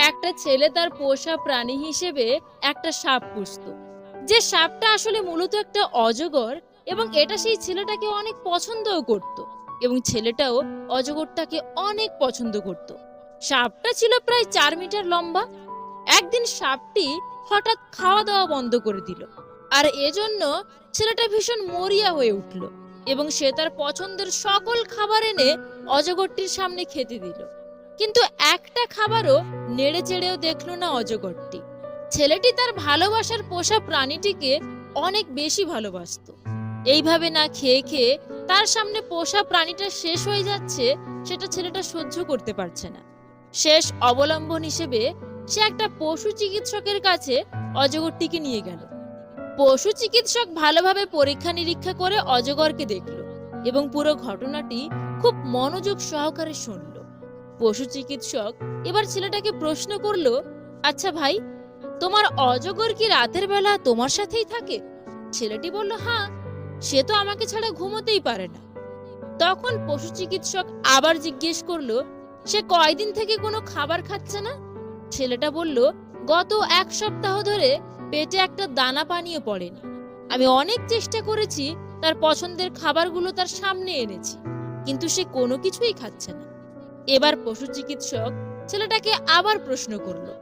একটা ছেলে তার পোষা প্রাণী হিসেবে একটা সাপ পুষতো, যে সাপটা আসলে মূলত একটা অজগর। এবং এটা সেই ছেলেটাকে অনেক পছন্দও করত, এবং ছেলেটাও অজগরটাকে অনেক পছন্দ করত। সাপটা ছিল প্রায় 4 মিটার লম্বা। একদিন সাপটি হঠাৎ খাওয়া দাওয়া বন্ধ করে দিল, আর এজন্য ছেলেটা ভীষণ মরিয়া হয়ে উঠল, এবং সে তার পছন্দের সকল খাবার এনে অজগরটির সামনে খেতে দিল। কিন্তু একটা খাবারও নেড়ে চেড়েও দেখলো না অজগরটি। ছেলেটি তার ভালোবাসার পোষা প্রাণীটিকে অনেক বেশি ভালোবাসতো। এইভাবে না খেয়ে খেয়ে তার সামনে পোষা প্রাণীটা শেষ হয়ে যাচ্ছে, সেটা ছেলেটা সহ্য করতে পারছে না। শেষ অবলম্বন হিসেবে সে একটা পশু চিকিৎসকের কাছে অজগরটিকে নিয়ে গেল। পশু চিকিৎসক ভালোভাবে পরীক্ষা নিরীক্ষা করে অজগরকে দেখল এবং পুরো ঘটনাটি খুব মনোযোগ সহকারে শুনল। পশু চিকিৎসক এবার ছেলেটাকে প্রশ্ন করলো, আচ্ছা ভাই, তোমার অজগর কি রাতের বেলা তোমার সাথেই থাকে? ছেলেটি বলল, হ্যাঁ, সে তো আমাকে ছাড়া ঘুমোতেই পারে না। তখন পশু চিকিৎসক আবার জিজ্ঞেস করলো, সে কয়দিন থেকে কোনো খাবার খাচ্ছে না? ছেলেটা বলল, গত 1 সপ্তাহ ধরে পেটে একটা দানা পানিও পড়েনি। আমি অনেক চেষ্টা করেছি, তার পছন্দের খাবারগুলো তার সামনে এনেছি, কিন্তু সে কোনো কিছুই খাচ্ছে না। এবার পশু চিকিৎসক ছেলেটাকে আবার প্রশ্ন করলো,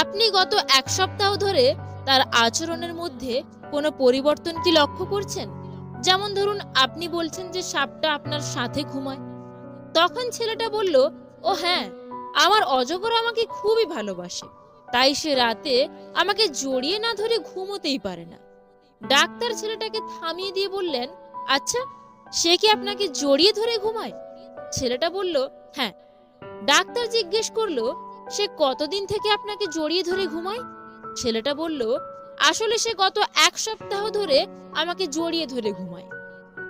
আপনি গত 1 সপ্তাহ ধরে তার আচরণের মধ্যে কোনো পরিবর্তন কি লক্ষ্য করছেন? যেমন ধরুন, আপনি বলছেন যে সাপটা আপনার সাথে ঘুমায়। তখন ছেলেটা বলল, ও হ্যাঁ, আমার অজগর আমাকে খুবই ভালোবাসে, তাই সে রাতে আমাকে জড়িয়ে না ধরে ঘুমোতেই পারে না। ডাক্তার ছেলেটাকে থামিয়ে দিয়ে বললেন, আচ্ছা, সে কি আপনাকে জড়িয়ে ধরে ঘুমায়? ছেলেটা বলল, হ্যাঁ। ডাক্তার জিজ্ঞেস করলো, সে কতদিন থেকে আপনাকে জড়িয়ে ধরে ঘুমায়? ছেলেটা বলল, আসলে সে গত 1 সপ্তাহ ধরে আমাকে জড়িয়ে ধরে ঘুমায়।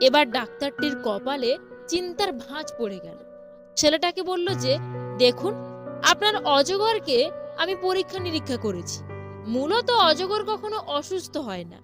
এবার ডাক্তারটির কপালে চিন্তার ভাঁজ পড়ে গেল। ছেলেটাকে বলল যে, দেখুন, আপনার অজগরকে আমি পরীক্ষা নিরীক্ষা করেছি। মূলত অজগর কখনো অসুস্থ হয় না।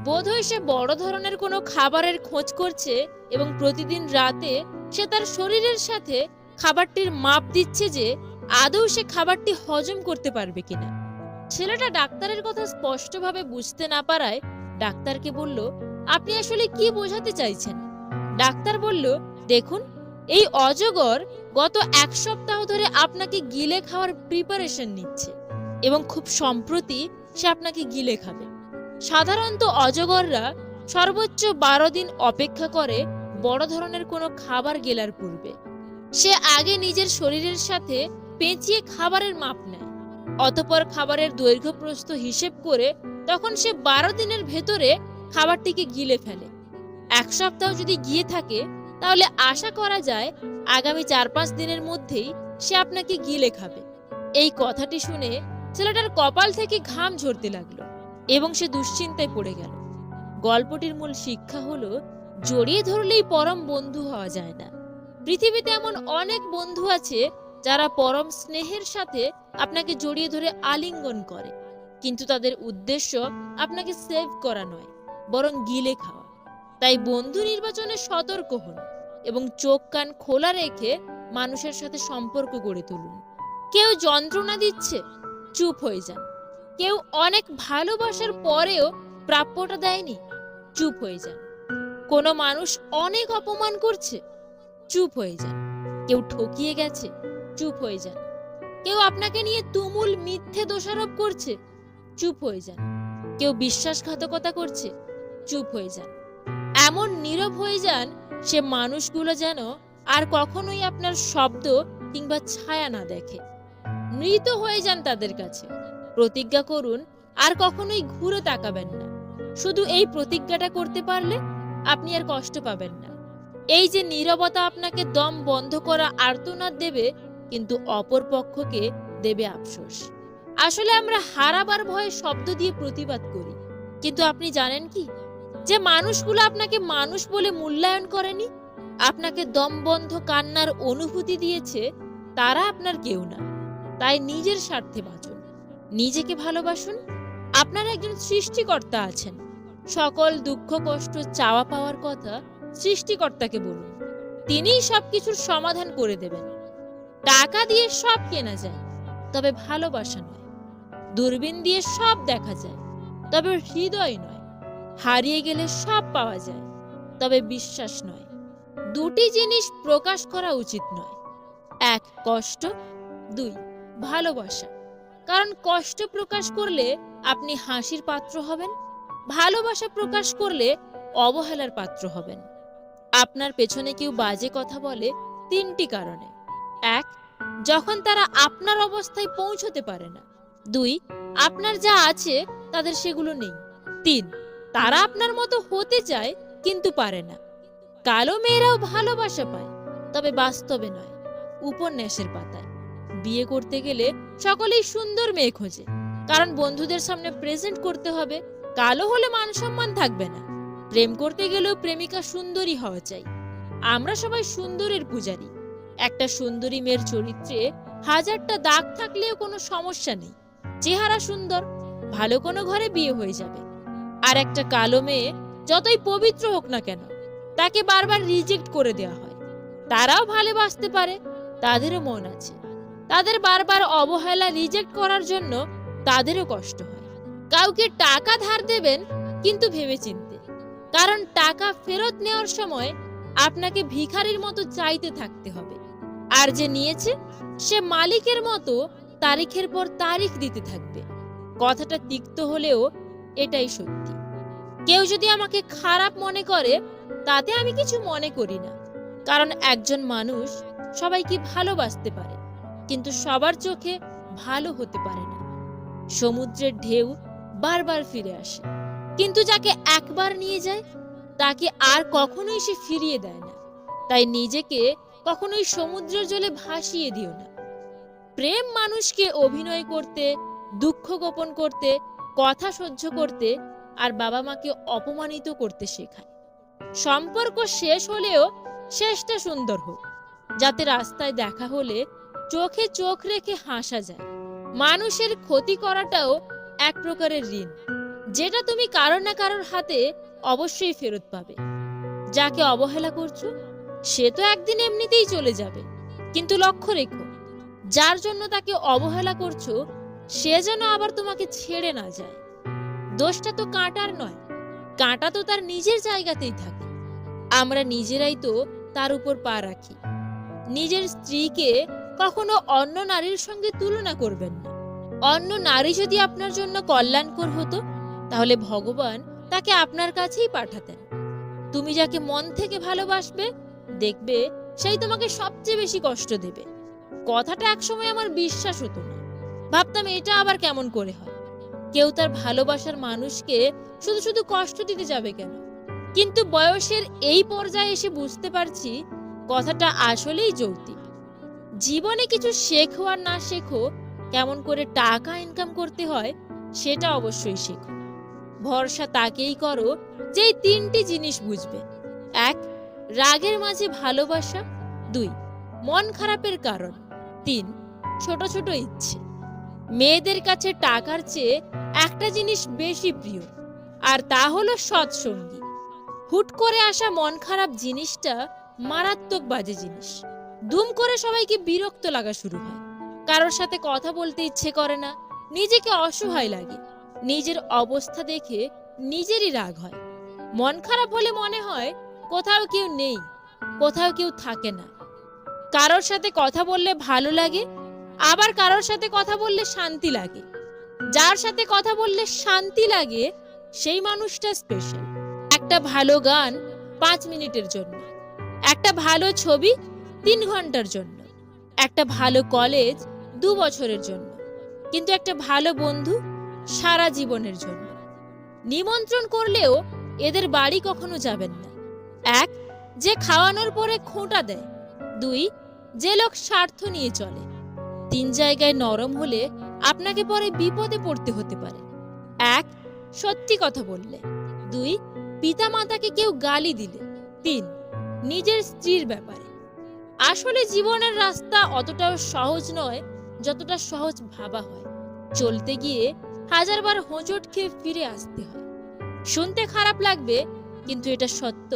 বোধহয় সে বড় ধরনের কোনো খাবারের খোঁজ করছে, এবং প্রতিদিন রাতে সে তার শরীরের সাথে খাবারটির মাপ দিচ্ছে যে আদৌ সে খাবারটি হজম করতে পারবে কিনা। ছেলেটা ডাক্তারের কথা স্পষ্টভাবে বুঝতে না পারায় ডাক্তারকে বলল, আপনি আসলে কি বোঝাতে চাইছেন? ডাক্তার বলল, দেখুন, এই অজগর গত 1 সপ্তাহ ধরে আপনাকে গিলে খাওয়ার প্রিপারেশন নিচ্ছে, এবং খুব সম্প্রতি সে আপনাকে গিলে খাবে। সাধারণত অজগররা সর্বোচ্চ 12 দিন অপেক্ষা করে বড় ধরনের কোনো খাবার গেলার পূর্বে। সে আগে নিজের শরীরের সাথে পেঁচিয়ে খাবারের মাপ নেয়, অতঃপর খাবারের দৈর্ঘ্য প্রস্থ হিসেব করে তখন সে 12 দিনের ভেতরে খাবারটিকে গিলে ফেলে। 1 সপ্তাহ যদি গিয়ে থাকে, তাহলে আশা করা যায় আগামী 4-5 দিনের মধ্যেই সে আপনাকে গিলে খাবে। এই কথাটি শুনে ছেলেটার কপাল থেকে ঘাম ঝরতে লাগলো, এবং সে দুশ্চিন্তায় পড়ে গেল। গল্পটির মূল শিক্ষা হলো, জড়িয়ে ধরলেই পরম বন্ধু হওয়া যায় না। পৃথিবীতে এমন অনেক বন্ধু আছে যারা পরম স্নেহের সাথে আপনাকে জড়িয়ে ধরে আলিঙ্গন করে, কিন্তু তাদের উদ্দেশ্য আপনাকে সেভ করা নয়, বরং গিলে খাওয়া। তাই বন্ধু নির্বাচনে সতর্ক হন এবং চোখ কান খোলা রেখে মানুষের সাথে সম্পর্ক গড়ে তুলুন। কেউ যন্ত্রণা দিচ্ছে, চুপ হয়ে যান। কেউ অনেক ভালোবাসার পরেও প্রাপ্যটা দেয়নি, চুপ হয়ে যান। কোনো মানুষ অনেক অপমান করছে, চুপ হয়ে যান। কেউ ঠকিয়ে গেছে, চুপ হয়ে যান। কেউ আপনাকে নিয়ে তুমুল মিথ্যে দোষারোপ করছে, চুপ হয়ে যান। কেউ বিশ্বাসঘাতকতা করছে, চুপ হয়ে যান। এমন নীরব হয়ে যান সে মানুষগুলো যেন আর কখনোই আপনার শব্দ কিংবা ছায়া না দেখে। মৃত হয়ে যান তাদের কাছে। প্রতিজ্ঞা করুন আর কখনোই ঘুরে তাকাবেন না। শুধু এই প্রতিজ্ঞাটা করতে পারলে আপনি আর কষ্ট পাবেন না। এই যে নীরবতা আপনাকে দম বন্ধ করা আর্তনাদ দেবে, কিন্তু অপর পক্ষকে দেবে আফসোস। আসলে আমরা হারাবার ভয়ে শব্দ দিয়ে প্রতিবাদ করি, কিন্তু আপনি জানেন কি, যে মানুষগুলো আপনাকে মানুষ বলে মূল্যায়ন করেনি, আপনাকে দমবন্ধ কান্নার অনুভূতি দিয়েছে, তারা আপনার কেউ না। তাই নিজের স্বার্থে বাঁচুন, নিজেকে ভালোবাসুন। আপনার একজন সৃষ্টিকর্তা আছেন। সকল দুঃখ কষ্ট চাওয়া পাওয়ার কথা সৃষ্টিকর্তাকে বলুন, তিনিই সবকিছুর সমাধান করে দেবেন। টাকা দিয়ে সব কেনা যায়, তবে ভালোবাসা নয়। দূরবীন দিয়ে সব দেখা যায়, তবে হৃদয় নয়। হারিয়ে গেলে সব পাওয়া যায়, তবে বিশ্বাস নয়। দুটি জিনিস প্রকাশ করা উচিত নয়, এক কষ্ট, দুই ভালোবাসা। কারণ কষ্ট প্রকাশ করলে আপনি হাসির পাত্র হবেন, ভালোবাসা প্রকাশ করলে অবহেলার পাত্র হবেন। আপনার পেছনে কেউ বাজে কথা বলে তিনটি কারণে: এক, যখন তারা আপনার অবস্থায় পৌঁছতে পারে না; দুই, আপনার যা আছে তাদের সেগুলো নেই; তিন, তারা আপনার মতো হতে চায় কিন্তু পারে না। কালো মেয়েরাও ভালোবাসা পায়, তবে বাস্তবে নয়, উপন্যাসের পাতায়। বিয়ে করতে গেলে সকলেই সুন্দর মেয়ে খোঁজে, কারণ বন্ধুদের সামনে প্রেজেন্ট করতে হবে। কালো হলে মান সম্মান থাকবে না। প্রেম করতে গেলেও প্রেমিকা সুন্দরী হওয়া চাই। আমরা সবাই সুন্দরের পূজারী। একটা সুন্দরী মেয়ের চরিত্রে হাজারটা দাগ থাকলেও কোনো সমস্যা নেই, চেহারা সুন্দর, ভালো কোনো ঘরে বিয়ে হয়ে যাবে। আর একটা কালো মেয়ে যতই পবিত্র হোক না কেন, তাকে বারবার রিজেক্ট করে দেওয়া হয়। তারাও ভালোবাসতে পারে, তাদেরও মন আছে। তাদের বারবার অবহেলা, রিজেক্ট করার জন্য তাদেরও কষ্ট হয়। কাউকে টাকা ধার দেবেন, কিন্তু ভেবেচিন্তে, কারণ টাকা ফেরত নেওয়ার সময় আপনাকে ভিখারির মতো চাইতে থাকতে হবে। আর যে নিয়েছে সে মালিকের মতো তারিখের পর তারিখ দিতে থাকবে। কথাটা তিক্ত হলেও এটাই সত্যি। কেউ যদি আমাকে খারাপ মনে করে, তাতে আমি কিছু মনে করি না, কারণ একজন মানুষ সবাইকে ভালোবাসতে পারে, কিন্তু সবার চোখে ভালো হতে পারে না। সমুদ্রের ঢেউ বারবার ফিরে আসে, কিন্তু যাকে একবার নিয়ে যায় তাকে আর কখনোই সে ফিরিয়ে দেয় না। তাই নিজেকে কখনোই সমুদ্রের জলে ভাসিয়ে দিও না। প্রেম মানুষকে অভিনয় করতে, দুঃখ গোপন করতে, কথা সহ্য করতে আর বাবা মাকে অপমানিত করতে শেখায়। সম্পর্ক শেষ হলেও শেষটা সুন্দর হোক, যাতে রাস্তায় দেখা হলে চোখে চোখ রেখে হাসা যায়। মানুষের ক্ষতি করাটাও এক প্রকারের ঋণ, যেটা তুমি কারোর না কারোর হাতে অবশ্যই ফেরত পাবে। যাকে অবহেলা করছো সে তো একদিন এমনিতেই চলে যাবে, কিন্তু লক্ষ্য রেখো, যার জন্য তাকে অবহেলা করছো সে যেন আবার তোমাকে ছেড়ে না যায়। দোষটা তো কাঁটার নয়, কাঁটা তো তার নিজের জায়গাতেই থাকে। আমরা নিজেরাই তো তার উপর পা রাখি। নিজের স্ত্রীকে কখনো অন্য নারীর সঙ্গে তুলনা করবেন না। অন্য নারী যদি আপনার জন্য কল্যাণকর হতো, তাহলে ভগবান তাকে আপনার কাছেই পাঠাতেন। তুমি যাকে মন থেকে ভালোবাসবে, দেখবে সেই তোমাকে সবচেয়ে বেশি কষ্ট দেবে। কথাটা একসময় আমার বিশ্বাস হতো না, ভাবতাম এটা আবার কেমন করে হয়। কেউ তার ভালোবাসার মানুষকে শুধু শুধু কষ্ট দিতে যাবে কেন? কিন্তু বয়সের এই পর্যায়ে এসে বুঝতে পারছি কথাটা আসলেই যৌক্তিক। জীবনে কিছু শেখো আর না শেখো, কেমন করে টাকা ইনকাম করতে হয় সেটা অবশ্যই শেখো। ভরসা তাকেই করো যেই তিনটি জিনিস বুঝবে: এক, রাগের মাঝে ভালোবাসা; দুই, মন খারাপের কারণ; তিন, ছোট ছোট ইচ্ছে। মেয়েদের কাছে টাকার চেয়ে একটা জিনিস বেশি প্রিয়, আর তা হলো সৎসঙ্গী। হুট করে আসা মন খারাপ জিনিসটা মারাত্মক বাজে জিনিস। দুম করে সবাইকে বিরক্ত লাগা শুরু হয়, কারোর সাথে কথা বলতে ইচ্ছে করে না, নিজেকে অসহায় লাগে। নিজের অবস্থা দেখে নিজেরই রাগ হয়। মন খারাপ হলে মনে হয় কোথাও কেউ নেই, কোথাও কেউ থাকে না। কারোর সাথে কথা বললে ভালো লাগে, আবার কারোর সাথে কথা বললে শান্তি লাগে। যার সাথে কথা বললে শান্তি লাগে সেই মানুষটা স্পেশাল। একটা ভালো গান 5 মিনিটের জন্য, একটা ভালো ছবি 3 ঘন্টার জন্য, একটা ভালো কলেজ 2 বছরের জন্য, কিন্তু একটা ভালো বন্ধু সারা জীবনের জন্য। নিমন্ত্রণ করলেও এদের বাড়ি কখনো যাবেন না। এক, যে খাওয়ানোর পরে খোঁটা দেয়; দুই, যে লোক স্বার্থ নিয়ে চলে; তিন, জায়গায় নরম হলে আপনাকে পরে বিপদে পড়তে হতে পারে। এক, সত্যি কথা বললে; দুই, পিতা মাতাকে কেউ গালি দিলে; তিন, নিজের স্ত্রীর ব্যাপারে। আসলে জীবনের রাস্তা অতটাও সহজ নয় যতটা সহজ ভাবা হয়। চলতে গিয়ে হাজারবার হোঁচট খেয়ে ফিরে আসতে হয়। শুনতে খারাপ লাগবে, কিন্তু এটা সত্য।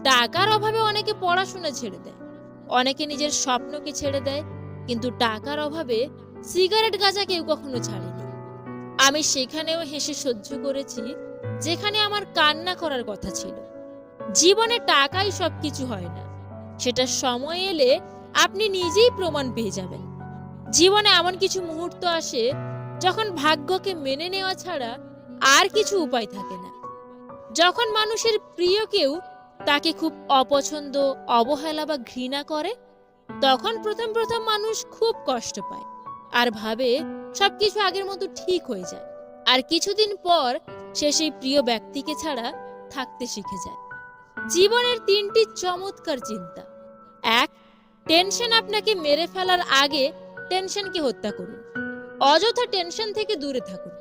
টাকার অভাবে অনেকে পড়াশোনা ছেড়ে দেয়, অনেকে নিজের স্বপ্নকে ছেড়ে দেয়, কিন্তু টাকার অভাবে সিগারেট গাঁজা কেউ কখনো ছাড়েনি। আমি সেখানেও হেসে সহ্য করেছি যেখানে আমার কান্না করার কথা ছিল। জীবনে টাকাই সবকিছু হয় না, সেটা সময় এলে আপনি নিজেই প্রমাণ পেয়ে যাবেন। জীবনে এমন কিছু মুহূর্ত আসে যখন ভাগ্যকে মেনে নেওয়া ছাড়া আর কিছু উপায় থাকে না। যখন মানুষের প্রিয় কেউ তাকে খুব অপছন্দ, অবহেলা বা ঘৃণা করে, তখন প্রথম প্রথম মানুষ খুব কষ্ট পায় আর ভাবে সবকিছু আগের মতো ঠিক হয়ে যায়। আর কিছুদিন পর সে সেই প্রিয় ব্যক্তিকে ছাড়া থাকতে শিখে যায়। জীবনের 3টি চমৎকার চিন্তা। 1, টেনশন আপনাকে মেরে ফেলার আগে টেনশনকে হত্যা করুন। অযথা টেনশন থেকে দূরে থাকুন,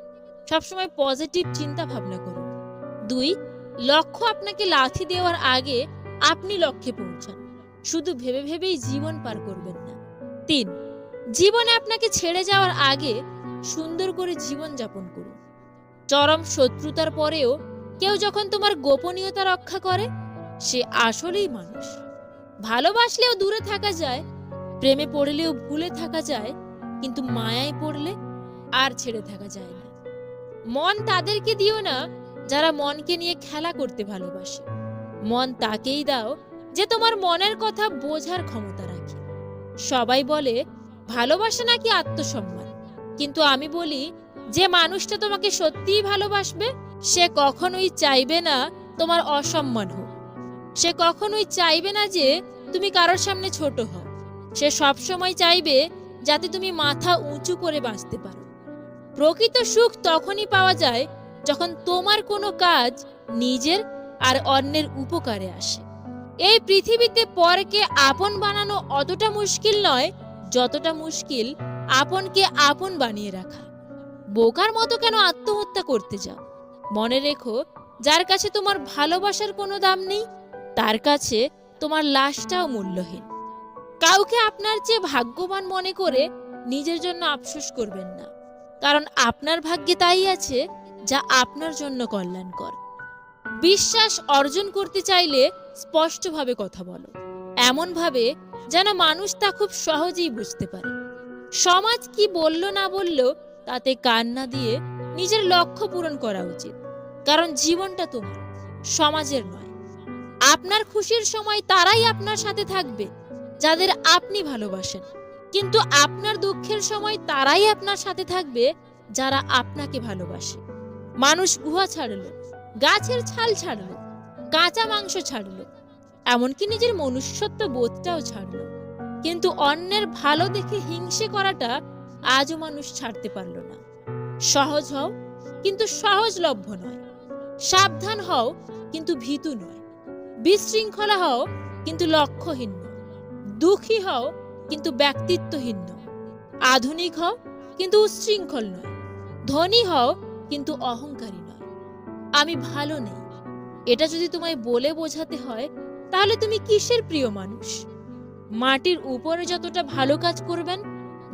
সবসময় পজিটিভ চিন্তা ভাবনা করুন। 2, লক্ষ্য আপনাকে লাথি দেওয়ার আগে আপনি লক্ষ্যে পৌঁছান, শুধু ভেবে ভেবেই জীবন পার করবেন না। 3, জীবনে আপনাকে ছেড়ে যাওয়ার আগে সুন্দর করে জীবন যাপন করুন। চরম শত্রুতার পরেও কেউ যখন তোমার গোপনীয়তা রক্ষা করে, সে আসলেই মানুষ। ভালোবাসলেও দূরে থাকা যায়, প্রেমে পড়লেও ভুলে থাকা যায়, কিন্তু মায়ায় পড়লে আর ছেড়ে থাকা যায় না। মন তাদেরকে দিও না যারা মনকে নিয়ে খেলা করতে ভালোবাসে। মন তাকেই দাও যে তোমার মনের কথা বোঝার ক্ষমতা রাখে। সবাই বলে ভালোবাসা নাকি আত্মসম্মান, কিন্তু আমি বলি যে মানুষটা তোমাকে সত্যিই ভালোবাসবে, সে কখনোই চাইবে না তোমার অসম্মান হোক। সে কখনোই চাইবে না যে তুমি কারোর সামনে ছোট হও। সে সবসময় চাইবে যাতে তুমি মাথা উঁচু করে বাঁচতে পারো। প্রকৃত সুখ তখনই পাওয়া যায় যখন তোমার কোনো কাজ নিজের আর অন্যের উপকারে আসে। এই পৃথিবীতে পরকে আপন বানানো অতটা মুশকিল নয় যতটা মুশকিল আপনকে আপন বানিয়ে রাখা। বোকার মতো কেন আত্মহত্যা করতে যাও? মনে রেখো, যার কাছে তোমার ভালোবাসার কোনো দাম নেই, তার কাছে তোমার লাশটাও মূল্যহীন। কাউকে আপনার চেয়ে ভাগ্যবান মনে করে নিজের জন্য আফসোস করবেন না, কারণ আপনার ভাগ্যে তাই আছে যা আপনার জন্য কল্যাণকর। বিশ্বাস অর্জন করতে চাইলে স্পষ্টভাবে কথা বলো, এমন ভাবে যেন মানুষ তা খুব সহজেই বুঝতে পারে। সমাজ কি বলল না বলল তাতে কান না দিয়ে নিজের লক্ষ্য পূরণ করা উচিত, কারণ জীবনটা তোমার, সমাজের নয়। আপনার খুশির সময় তারাই আপনার সাথে থাকবে যাদের আপনি ভালোবাসেন, কিন্তু আপনার দুঃখের সময় তারাই আপনার সাথে থাকবে যারা আপনাকে ভালোবাসে। মানুষ গুহা ছাড়লো, গাছের ছাল ছাড়লো, কাঁচা মাংস ছাড়লো, এমনকি নিজের মনুষ্যত্ব বোধটাও ছাড়লো, কিন্তু অন্যের ভালো দেখে হিংসে করাটা আজও মানুষ ছাড়তে পারল না। সহজ হও, কিন্তু সহজলভ্য নয়। সাবধান হও, কিন্তু ভীতু নয়। বিশৃঙ্খলা হও, কিন্তু লক্ষ্যহীন নয়। দুঃখী হও, কিন্তু ব্যক্তিত্বহীন নয়। আধুনিক হও, কিন্তু উচ্ছৃঙ্খল নয়। ধনী হও, কিন্তু অহংকারী নয়। আমি ভালো নেই, এটা যদি তোমায় বলে বোঝাতে হয়, তাহলে তুমি কিসের প্রিয় মানুষ? মাটির উপরে যতটা ভালো কাজ করবেন,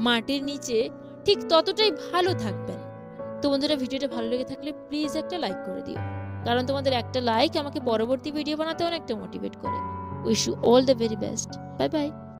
মাটির নিচে ঠিক ততটাই ভালো থাকবেন। তো বন্ধুরা, ভিডিওটা ভালো লেগে থাকলে প্লিজ একটা লাইক করে দিও, কারণ তোমাদের একটা লাইক আমাকে পরবর্তী ভিডিও বানাতে অনেকটা মোটিভেট করে। Wish you all the very best. Bye by.